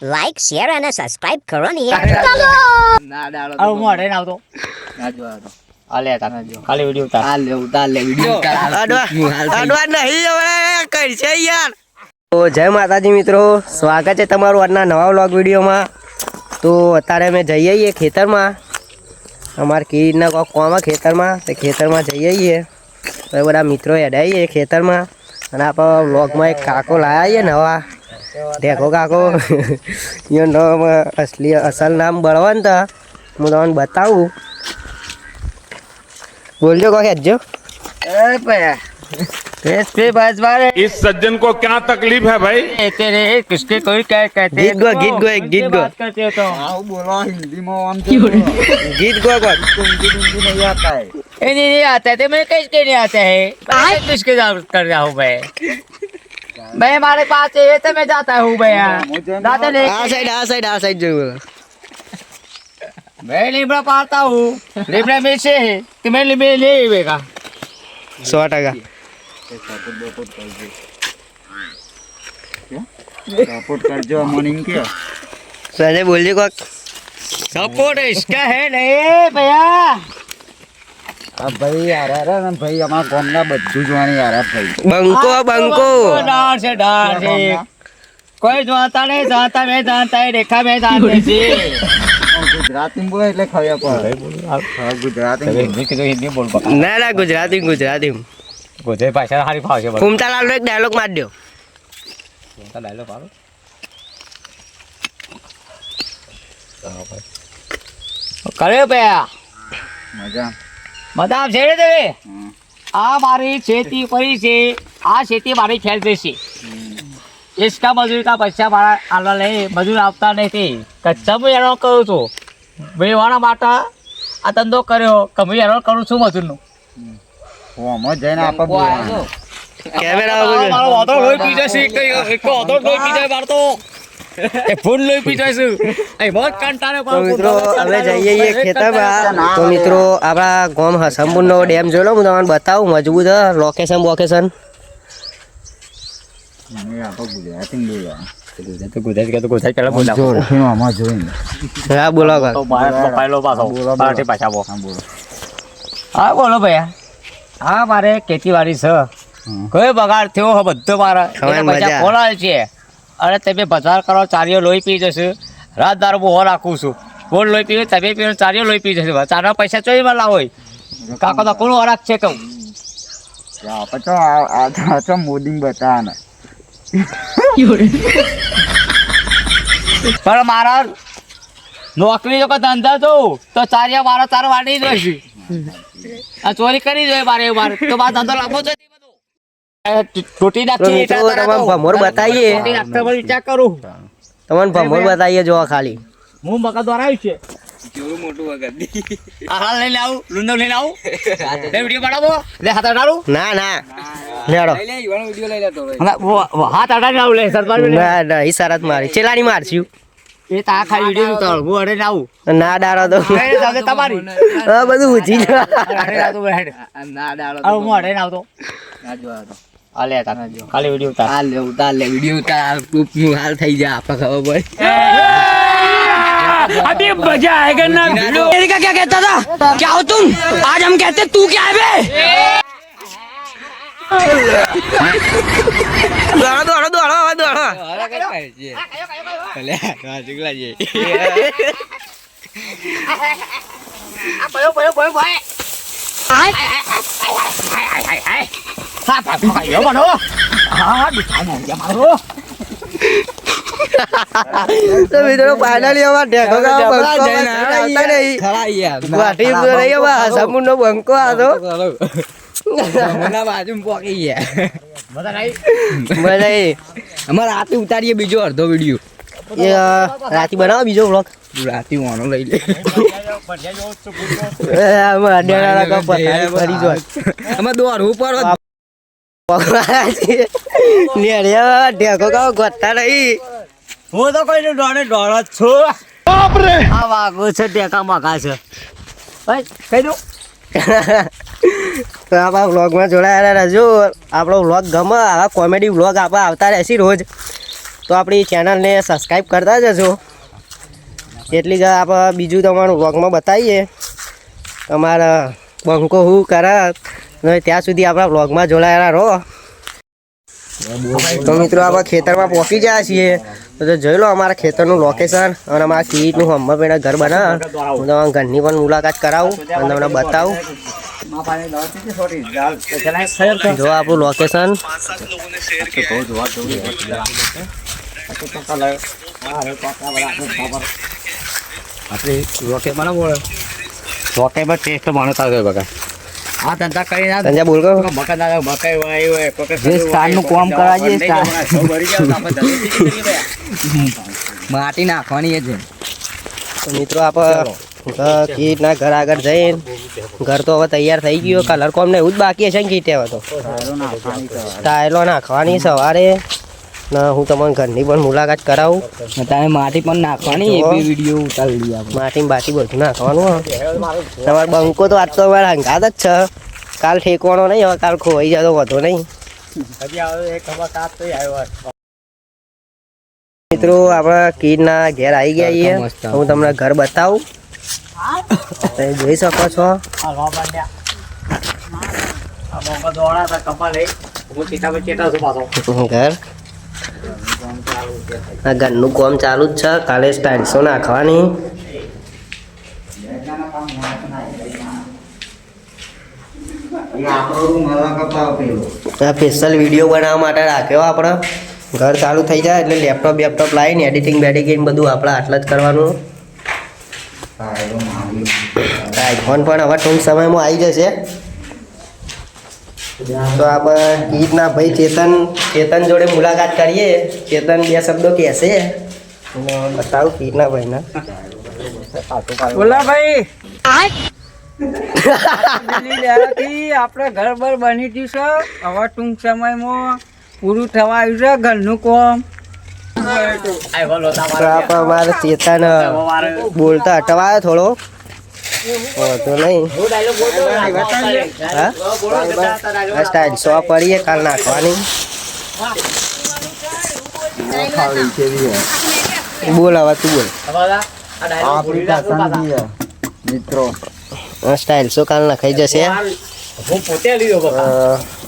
Like share અને subscribe કરો ને યાર. ના ડાળો આવ મોડે ના આવતો ના જો આ તો આલે તાર ખાલી વિડિયો ઉતાર ઉતાર લે વિડિયો અડવા નહીં હવે કરશે યાર. તો જય માતાજી મિત્રો, સ્વાગત છે તમારું આજના નવા વ્લોગ વિડીયોમાં. તો અત્યારે અમે જઈએ છીએ ખેતરમાં, અમારે કીરના કોક કોમાં ખેતરમાં, તો ખેતરમાં જઈએ છીએ. તો બધા મિત્રો હેડાઈએ ખેતરમાં અને આપણે વ્લોગમાં એક કાકો લાવ્યા છીએ નવા, ઢેકો કાકો. એનું નામ અસલ નામ બળવંત, હું તમને બતાવું. બોલજો કોક હેજો. इस सज्जन को क्या तकलीफ है भाई? तेरे किसके कोई क्या कहते गीत गो गीत गो एक गीत गो बात करते हो तो આવું બોલો હિન્દીમાં આમ गीत गो कोक. હિન્દી નહીં આતા હે ये नहीं आता है मैं किसके नहीं आता है मैं किसके कर रहा हूँ मैं हमारे पास है तो मैं जाता हूँ भैया जाते ले આ સાઈડ જોયું. मैं लिबड़ा पाता हूँ लिबड़ा में से है तो मैं लिबड़े ले लेगा 100%. સપોર્ટ કરજો મોર્નિંગ કે સંજય બોલજો કોક. सपोर्ट इसका है नहीं भैया આ ભાઈ યાર ને ભાઈ અમારા ગામના બધું જોવાની યાર ભાઈ બંકો બંકો. डांस है डांस है कोई जानता नहीं जानता मैं जानता है देखा मैं जानते से ગુજરાતી બોલે એટલે ખબર પડે હા ગુજરાતી हिंदी बोल पा ના ના ગુજરાતી ગુજરાતી. गोदे भाषा हारी भाव से ફૂમતાલાલનો એક ડાયલોગ માર દો. डायलॉग मारो करे भैया મજા मदाम छेड़े देवे आ मारी खेती पड़ी से आ खेती मारी फैल गई से इसका मजूरी का पैसा मारा आला ले मजूर આવતા નથી કચ્ચા હું એનો કરું છું વેવાના માટે આ ધંધો કર્યો કે હું એનો કરું છું મજૂરનું ઓમો જઈને આપણે બોલવાનું કેમેરા મારો વાતો લોહી પી જશે એક વાતો લોહી પી જાય મારતો એ ફૂલ લોહી પી જાય એ બહુ કંટાળે તો મિત્રો અમે જઈએ છીએ ખેતરમાં. તો મિત્રો આપણા ગામ હસમપુરનો ડેમ જોઈ લો, હું તમને બતાવું. મજબૂત લોકેશન બોકેશન. નહીં આપણે ગુજરાતી બોલવાનું તો ગુજરાતી કે તો ગુજરાતી પેલા બોલાવો આમાં જોઈને હા બોલો કાક. તો મારા પપ્પાનો પાછો પાર્ટી પાછા બો હા બોલો હા બોલો ભૈયા હા મારે ખેતીવાડી છે કોઈ બગાડ થયો હો બધો મારા હવે એના પૈસા મજા. ખોલાય છે અને તમે બજાર કરો ચારીઓ લોહી પી જશે રાત દારૂ બહુ રાખું છું બોલ લોહી પીવે તમે પીવે ચારીઓ લોહી પી જશે ચારના પૈસા ચોઈમાં લાવો કાકો તો કોણ વરાક છે કહું આપણે તો આ તો મોદી બતાવવાના પણ મારા નોકરી જો ધંધા તો ચારિયા મારા ચાર વાટી જશે આ ચોરી કરી જોઈએ મારે તો મારો ધંધો લાંબો છે તૂટી તો નાખી મિત્રો તમને ભમોર બતાવીએ, વિચાર કરું તમને ભમોર બતાવીએ જો ખાલી. હું મકા દ્વારા આવ્યું છે કેવું મોટું વગર હાલ લઈને આવું લુંડો લઈને આવું લે વિડીયો બનાવો લે હાથ અડાડું ના ના લેડો. વિડીયો લઈ લેતો હાથ અડાડી આવું લે સરદાર ના ના ઈ શરત મારી ચેલાની મારશું. એ તા ખાલી વિડીયો ઉતાર હું અડે આવું ના ડાળો તો તમારી હા બધું ઊંચી જ. અડે આવતો હેડ ના ડાળો આવું હું અડે આવતો ના જો આ તો આ લે તા ખાલી વિડીયો ઉતાર ઉતાર લે વિડીયો ઉતાર નું હાલ થઈ જાય આપણે ખબર પડે अभी मजा आएगा ना भिड़ो। का क्या कहता था? क्या हो तुम? आज हम कहते तू क्या है बे? दौड़ो तो મિત્રો ફાઇનલી અમાર ઢેકો ગાવ બંકો આવતા નહીં. વાટી તો નહીં અમાર સમુનો બંકો આતો. મના બાજુ પોકી ગયા મજા નહીં મજા એ અમારે રાતે ઉતારીએ બીજો અડધો વિડીયો એ રાતી બનાવો બીજો વ્લોગ. રાતે વાનો લઈ લે અમે અડ્યાળા કા પથારી ફરી જો અમે દોડવું પડે નેડિયા ઢેકો ગાવ ગોતા નહીં. હું તો કોઈ ડોળે ડોળ જ છું આ વાગો છે ટેકા મગા છે ભાઈ કહી દઉં તો આપણા વ્લોગમાં જોડાયેલા રહેજો. આપણો વ્લોગ ગમે આવા કોમેડી વ્લોગ આપણે આવતા રહેશે રોજ. તો આપણી ચેનલને સબસ્ક્રાઈબ કરતા જજો. એટલી જ આપણે બીજું તમારું વ્લોગમાં બતાવીએ તમારા બંકો શું કરે. ત્યાં સુધી આપણા વ્લોગમાં જોડાયેલા રહો. તો મિત્રો આપણે ખેતરમાં પહોંચી ગયા છીએ. તો જોઈ લો અમારા ખેતરનું લોકેશન અને અમારા કીટનું હમ્મા ઘર બનાવે. હું તમારા ઘરની પણ મુલાકાત કરાવું અને તમને બતાવું. જો આપણું લોકેશન. ટેસ્ટ માનો થાય બગા આ ધંધા કરીને સંજય બોલ કહો. જે સ્ટારનું કામ કરાવીએ માટી નાખવાની એ છે. તો મિત્રો આપણે કીટના ઘર આગળ જઈને ઘર તો હવે તૈયાર થઈ ગયું. કલર કોમ ને એવું જ બાકી હશે ને કીટે હવે તો ટાયલો નાખવાની સવારે ને હું તમને ઘરની પણ મુલાકાત કરાવું. તમે માટી પણ નાખવાની એ બી વિડીયો ઉતારી લઈએ આપણે. માટી બાટી બધું નાખવાનું. તમારે બંકો તો આજ તો અમારે હંગાત જ છે. કાલ ઠેકવાનો નહીં. હવે કાલ ખોવાઈ જાય તો વધુ નહીં. મિત્રો આપણે કીટના ઘેર આવી ગયા છીએ. હું તમને ઘર બતાવું. તમે જોઈ શકો છો. ઘર આ ઘરનું કામ ચાલુ જ છે. કાલે સ્ટાઇલ્સો નાખવાની. સ્પેશિયલ વિડીયો બનાવવા માટે રાખ્યો આપણે. ઘર ચાલુ થઈ જાય એટલે લેપટોપ લાવીને એડિટિંગ બેડિટિંગ બધું આપણે આટલા જ કરવાનું. આઈફોન પણ હવે ટૂંક સમયમાં આવી જશે. તો આપણે કીટના ભાઈ ચેતન જોડે મુલાકાત કરીએ. ચેતન બે શબ્દો કહેશે. બતાવું કીટના ભાઈના. બોલા ભાઈ આપણે ઘર બર બની ગયું છે. હવે ટૂંક સમયમાં પૂરું થવા આવ્યું છે ઘરનું કામ. આપણે મારે ચેતન બોલતા અટવાયો થોડો. તો નહીં સ્ટાઇલ સો પડીએ કાલ નાખવાની. બોલ હવે તું બોલ. મિત્રો સ્ટાઇલ સો કાલ નખાઈ જશે.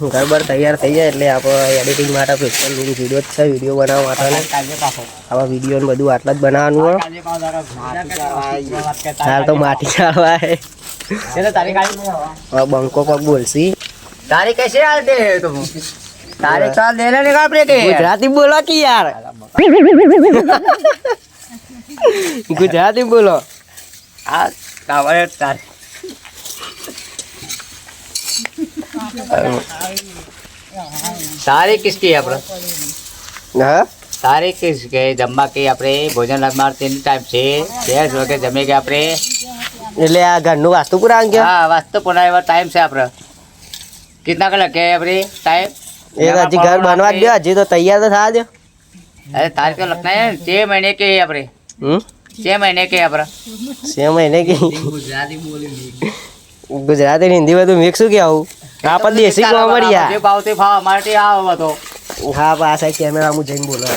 ઘર બર તૈયાર થઈ જાય એટલે આપણે એડિટિંગ માટે સ્પેશિયલ વિડીયો જ છે. વિડીયો બનાવવા માટે આવા વિડીયો ને બધું આટલા જ બનાવવાનું. હાલ તો માટી ચાલવા બંકો કોક બોલશી. તારી कैसे हाल दे तुम तारीख साल देने निकाल पड़े के ગુજરાતી બોલો કે યાર. ગુજરાતી બોલો. आ कावरे तार तारीख किसकी है अपना હા तारीख किसके जम्मा की अपने भोजन लगमार 3 टाइम से 10 वागे जमे के अपने એટલે આ ઘરનું વાસ્તુ પુરાણ કે हाँ वास्तु पुनः टाइम से अपना कितना का लगे अपने टाइम એ હજી ઘર બનવા જ દે. હજી તો તૈયાર તો થવા દે. अरे तारीख तो लगना है 6 महीने के अपने 6 महीने के अपना 6 મહિને કે ગુજરાતી ને હિન્દી બધું મિક્સ કે આવું. આપણે દેશી કોમડિયા. જે ભાવથી ભાવ અમારે આવો તો હા પાછા કેમેરા હું જઈને બોલો.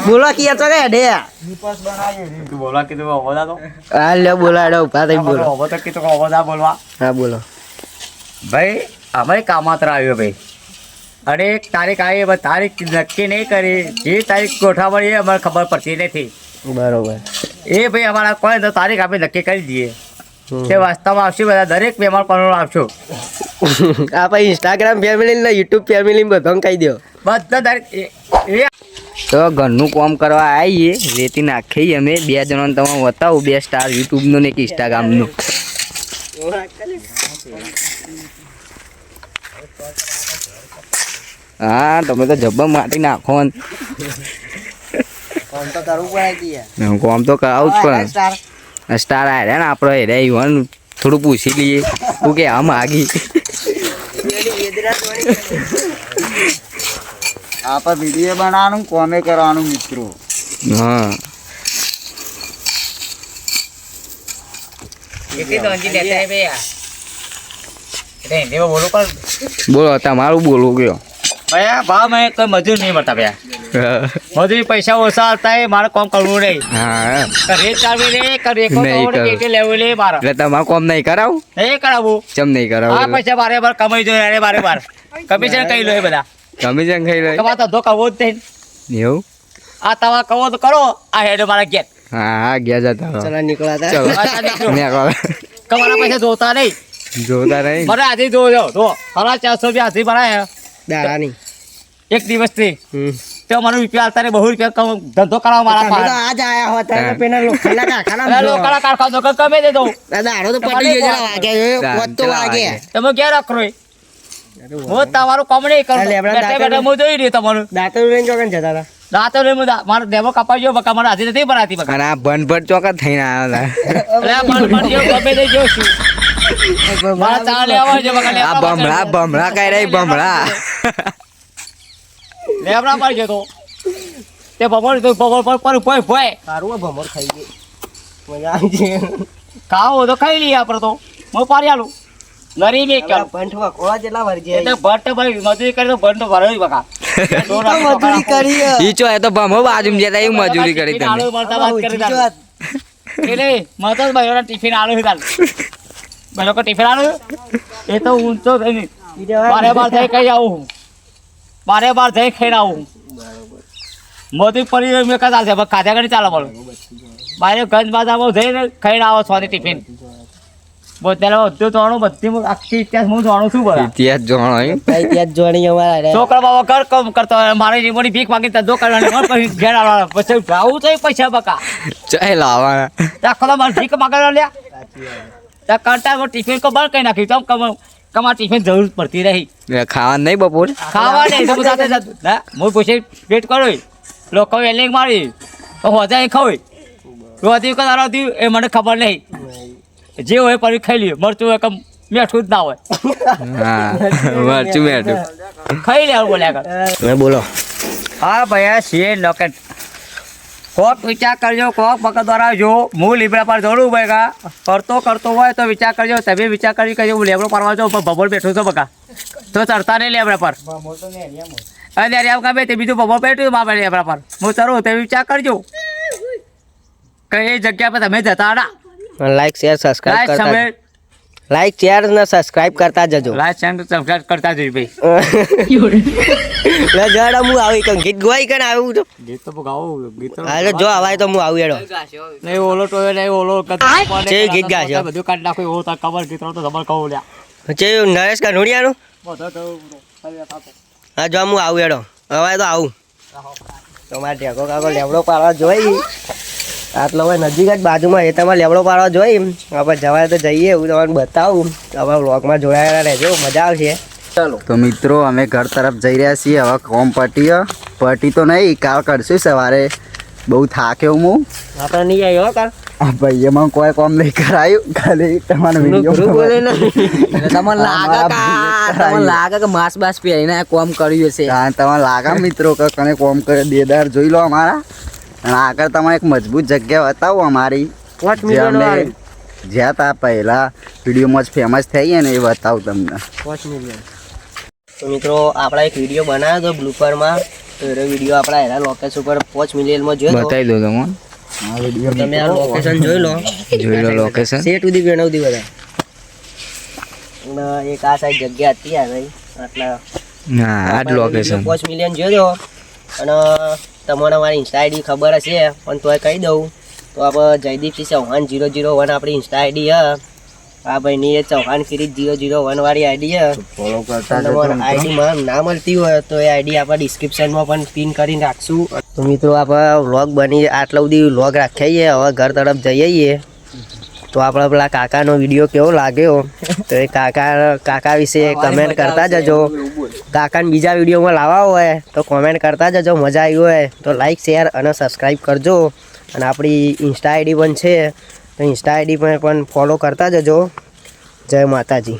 બોલો કે તો કે ડે તું બોલવા કીધું અવોદા તો હા લે બોલાડો ઉભા થઈ બોલો. અવો તો કીધું અવોદા બોલવા હા બોલો. ભાઈ અમારે કામાત્ર આવ્યો ભાઈ. અરે તારીખ આવી પણ તારીખ નક્કી નહીં કરી. જે તારીખ ગોઠવણી એ અમારે ખબર પડતી નથી. બરોબર. એ ભાઈ અમારા કોઈ તો તારીખ આપણે નક્કી કરી દઈએ. તે વાસ્તવમાં આવશે બધા દરેક મહેમાન પણ આવશું. આપણે ઇન્સ્ટાગ્રામ ફેમિલી ને યુટ્યુબ ફેમિલી બધાને કહી દો. બધા દરેક તો ઘરનું કામ કરવા આવીએ. રેતી નાખી અમે 2 જણાને તમે બતાવું. 2 સ્ટાર યુટ્યુબનો ને એક ઇન્સ્ટાગ્રામનો. હા તમે તો જબ્બર માટી નાખો ને. કામ તો કરવું પડે કે કામ તો કરાવું જ પણ સ્ટાર આવ્યા ને આપણે હેરે યુવાન થોડું પૂછી લઈએ. તું કે આમ આગી આપણે વિડીયો બનાવવાનું કોમે કરવાનું મિત્રો. હા બોલો પણ બોલો તમારું બોલો કયો. ભયા ભાવ મેં કોઈ મજૂર નહીં મળતા ભયા મજૂરી પૈસા ઓછા આવતા એ મારે કામ કરવું નહીં હા રેત ચાલવી રે કે રેકો નહીં તો કરું. પેટે લેવું લે મારે એટલે તમારે કોમ નહીં કરાવું નહીં કરાવું ચમ નહીં આ કરાવું પૈસા બારે બાર કમાઈ જોઈએ રે બારે બાર કમિશન કઈ લો એ બધા કમિશન ખાઈ લો તમારે તો ધોકા જ નહીં એવું આ તમારે કહો તો કરો આ હેડ મારા ઘેર હા હા ગયા જતા રહો. ચલા નીકળ્યા ચલો આ નીકળો. નીકળો. તમારા પૈસા જોતા નહીં જોતા નહીં મને આજે જોજો જો સાડા 400 રૂપિયા હાથી ભરાય દાડાની એક દિવસથી તો મને રૂપિયા આવતા ને બહુ રૂપિયા ધંધો કરાવો મારા તમે તો પાસે આજ આયા હોત તો પેલા લોખંડના કારખાના અરે લોકોના કારખાનો તો ગમે તે દઉં દાડો તો પડી ગયો જરા વાગે પોત તો વાગે તમે ક્યાં રાખરો હું તમારું કામ નહીં કરું અરે લેબડા બેઠા બેઠા હું જોઈ રહ્યો તમારું દાંતર લઈને ચોકન જતા હતા રાતો રે મારો દેવો કપાઈ ગયો બકા મને હાથી નથી ભરાતી બકા અને આ ભનભટ ચોકત થઈને આવ્યા અરે આ પણ જેવો ગમે તે જેવો છું મારા ચા લેવા છે બકા હતા આ ભમરા ભમરા કઈ રહી ભમરા લેબડા પર ગયો તો તે ભમર તો ભમર પર ભોય ભોય સારું ભમર ખાઈ ગઈ મજા આવી છે ખાવો તો ખાઈ લઈએ આપણે તો હું પારી આલું નરી મેં કેમ પંઠવા કોળા જેટલા વર્ગે એટલે ભટ્ટ ભાઈ મજૂરી કરી તો ભટ્ટ ભરાવી બકા મજૂરી કરી ઈ ચો એ તો ભમો બાજુ જતા એ મજૂરી કરી તમે આલુ મળતા વાત કરી દાલ એટલે મતો ભાઈઓના ટિફિન આલુ દાલ ભાઈઓ કો ટિફિન આલુ એ તો ઊંચો થઈને બારે બાર થઈ કઈ આવું બારે બાર થઈ ખાઈને આવું મોદી પરી મેં કદા છે ખાધા કરી ચાલો બોલો બારે ગંજ બાજામાં જઈને ખાઈને આવો સ્વાદી ટિફિન બોતેલા બધું જાણું બધી આખી ઇતિહાસ હું જાણું છું બધા ઇતિહાસ જોણો એમ ત્યાં જ જોણી અમારા છોકરા બાબા ઘર કામ કરતો હોય મારી રીમોની ભીખ માંગી ધંધો કરવાનો પછી ઘેર આવવાનો પછી જાવું તો પૈસા બકા ચાલ લાવવાના ત્યાં ખોલા મારે ભીખ માંગેલો લ્યા ત્યાં કરતા ટિફિન કો બંધ કરી નાખ્યું તો કમા ટિફિન જરૂર પડતી રહી ખાવાનું નહીં બપોર ખાવા નહીં તો સાથે ના હું પૂછી પેટ કરો લોકો એલિંગ મારી તો હોજા ખાવ રોધી કદાર એ મને ખબર નહીં જે હોય પછી ખાઈ લઈએ મરચું હોય કમ મેઠું જ ના હોય હા મરચું મેઠું ખાઈ લેવું બોલ્યા કર બોલો હા ભૈયા છીએ લોકેટ કોક વિચાર કરજો કોક પકડ દ્વારા જો હું લીબડા પર દોડું ભાઈ કરતો હોય તો વિચાર કરજો તમે વિચાર કરી કે હું લેબડો પાડવા જાઉં પણ ભભોર બેઠું છું બકા તો ચડતા નહીં લેબડા પર અરે યાર એમ કામે તે બીજું ભભોર બેઠું બાપા લેબડા પર હું ચડું તે વિચાર કરજો કઈ જગ્યા પર તમે જતા ના લાઈક શેર સબસ્ક્રાઇબ લાઈક કરતા તમે લાઈક શેર ને સબસ્ક્રાઇબ કરતા જજો લાઈક ચેનલ સબસ્ક્રાઇબ કરતા જઈ ભાઈ લે જડા હું આવી કે ગીત ગવાઈ કે આવું તો ગીત તો ગાવું ગીત હાલો જો આવાય તો હું આવું એડો નહીં ઓલો ટોયો નહીં ઓલો જે ગીત ગાશો. બધું કાઢ નાખો એવો તો ખબર ગીત તો ખબર કહું લ્યા છે નરેશ કનોડિયાનું બધો કહું હા જો હું આવું એડો હવે તો આવું તમારે ઢેકો કાકો લેવડો પાડવા જોઈ આટલો હવે નજીક જ બાજુમાં એ તમારે લેવડો પાડવા જોઈ આપણે જવાય તો જઈએ હું તમને બતાવું હવે વ્લોગમાં જોડાયેલા રહેજો મજા આવશે તો મિત્રો અમે ઘર તરફ જઈ રહ્યા છીએ હવે કોમ પટી તો નહીં કાલ કરશું સવારે બહુ થાક્યો હું આપણે નહીં આવ્યો કાલ આ ભાઈએ મને કોઈ કોમ નહીં કરાયું ખાલી તમારો તમને લાગે કે માસ બાસ પહેરીને કોમ કર્યું છે તમને લાગે મિત્રો કે કને કોમ કરે દેદાર જોઈ લો અમારા અને આગળ તમારે એક મજબૂત જગ્યા બતાવો અમારી 5 મિલિયન વાળી. જ્યાં તા પહેલા વિડીયોમાં જ ફેમસ થઈ ને એ બતાવું તમને 5 મિલિયન તો મિત્રો આપણે એક વિડીયો બનાવ્યો હતો બ્લુપરમાં તો એ વિડીયો આપણા એના લોકેશન ઉપર 5 મિલિયનમાં જોયો હતો. બતાવી દો તમે તમે આ લોકેશન જોઈ લો જોઈ લો લોકેશન સેટ સુધી ગણાવતી બધા અને એક આ સાઈડ જગ્યા હતી આ રહી આટલા હા આ જ લોકેશન 5 મિલિયન જોયો અને તમને મારી ઇન્સ્ટા આઈડી ખબર હશે પણ તોય કહી દઉં તો આપણે જયદીપસિંહ ચૌહાણ 001 આપણી ઇન્સ્ટા આઈડી છે આ ભાઈની એ ચૌહાણ ફિરીજ 001 વાળી આઈડી છે ફોલો કરતા તમારે આઈડીમાં ના મળતી હોય તો એ આઈડી આપણે ડિસ્ક્રિપ્શનમાં પણ પિન કરીને રાખશું તો મિત્રો આપણે વ્લોગ બની આટલા સુધી વ્લોગ રાખીએ હવે ઘર તરફ જઈએ તો આપણે પેલા કાકાનો વિડીયો કેવો લાગ્યો તો એ કાકા વિશે કમેન્ટ કરતા જજો કાકાને બીજા વિડીયોમાં લાવવા હોય તો કોમેન્ટ કરતા જજો મજા આવી હોય તો લાઈક શેર અને સબસ્ક્રાઈબ કરજો અને આપણી ઇન્સ્ટા આઈડી પણ છે તો ઇન્સ્ટા આઈડી પણ ફોલો કરતા જજો જય માતાજી.